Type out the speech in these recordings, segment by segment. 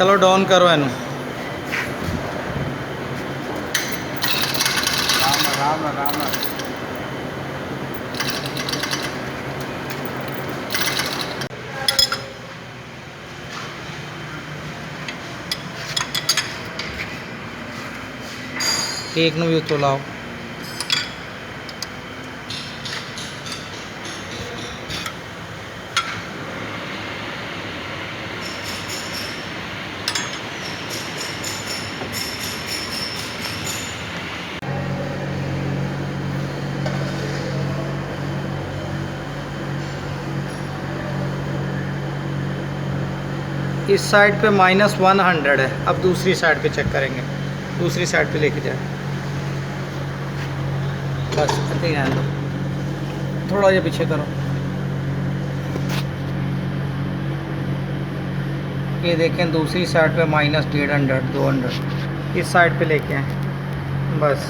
चलो डाउन करो इनू। राम राम। एक नू भी उत्तो लाओ। इस साइड पे -100 है। अब दूसरी साइड पे चेक करेंगे। दूसरी साइड पे लेके जाए, बस इतना ही रहने दो। थोड़ा ये पीछे करो। ये देखें दूसरी साइड पे -150 200। इस साइड पे लेके आए बस।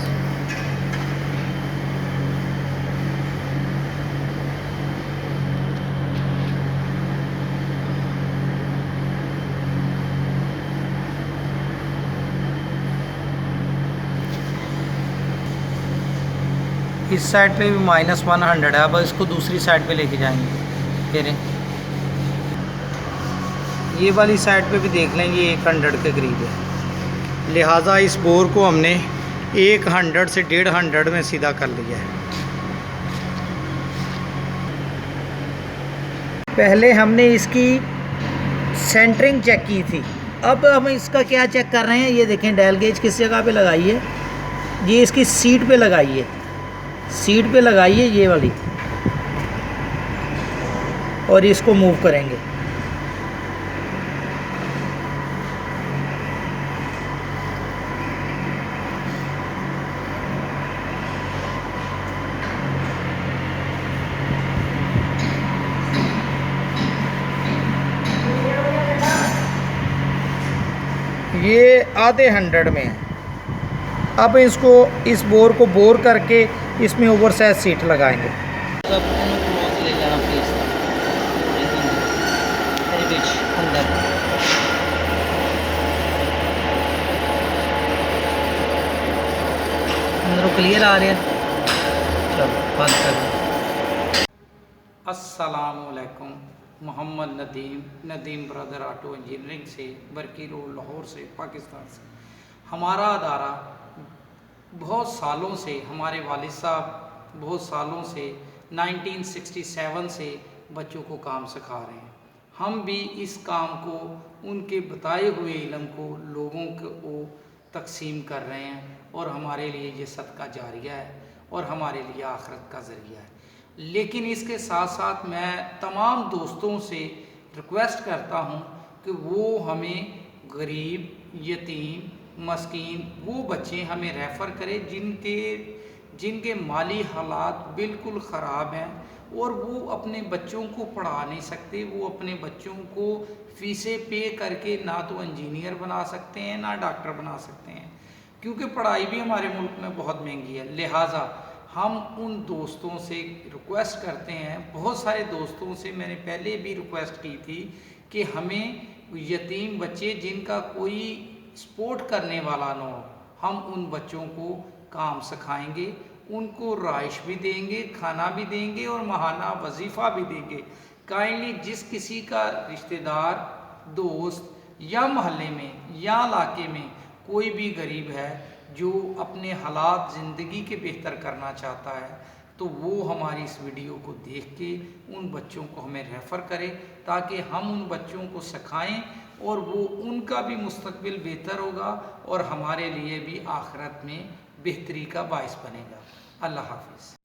इस साइड पे भी -100 है। अब इसको दूसरी साइड पे लेके जाएंगे। फिर ये वाली साइड पे भी देख लें, ये 100 के करीब है। लिहाजा इस बोर को हमने 100 से 150 में सीधा कर लिया है। पहले हमने इसकी सेंटरिंग चेक की थी, अब हम इसका क्या चेक कर रहे हैं। ये देखें डायल गेज किस जगह पे लगाई है। ये इसकी सीट पे लगाई है, सीट पे लगाइए ये वाली, और इसको मूव करेंगे। ये आधे 100 में है। अब इसको इस बोर को बोर करके इसमें ओवरसाइज सीट लगाएंगे। सब क्लोज ले जाना प्लीज। अंदर अंदर क्लियर आ रहे हैं। चलो बंद कर। अस्सलामुअलैकुम। Mohammad Nadeem brother auto engineering से, बरकी रोड लाहौर से, पाकिस्तान से। हमारा अदारा बहुत सालों से, हमारे वालिद साहब बहुत सालों से 1967 से बच्चों को काम सिखा रहे हैं। हम भी इस काम को, उनके बताए हुए इल्म को लोगों को तकसीम कर रहे हैं, और हमारे लिए ये सदका जारिया है और हमारे लिए आखिरत का ज़रिया है। लेकिन इसके साथ साथ मैं तमाम दोस्तों से रिक्वेस्ट करता हूँ कि वो हमें गरीब, यतीम, मस्कीन वो बच्चे हमें रेफ़र करें जिनके माली हालात बिल्कुल ख़राब हैं और वो अपने बच्चों को पढ़ा नहीं सकते। वो अपने बच्चों को फ़ीसें पे करके ना तो इंजीनियर बना सकते हैं ना डॉक्टर बना सकते हैं, क्योंकि पढ़ाई भी हमारे मुल्क में बहुत महंगी है। लिहाजा हम उन दोस्तों से रिक्वेस्ट करते हैं, बहुत सारे दोस्तों से मैंने पहले भी रिक्वेस्ट की थी कि हमें यतीम बच्चे जिनका कोई सपोर्ट करने वाला ना हो, हम उन बच्चों को काम सिखाएंगे, उनको राइश भी देंगे, खाना भी देंगे और माहाना वजीफ़ा भी देंगे। काइंडली जिस किसी का रिश्तेदार, दोस्त या मोहल्ले में या इलाके में कोई भी गरीब है जो अपने हालात ज़िंदगी के बेहतर करना चाहता है, तो वो हमारी इस वीडियो को देख के उन बच्चों को हमें रेफ़र करे, ताकि हम उन बच्चों को सिखाएं और वो उनका भी मुस्तकबिल बेहतर होगा और हमारे लिए भी आखिरत में बेहतरी का बाइस बनेगा। अल्लाह हाफ़िज़।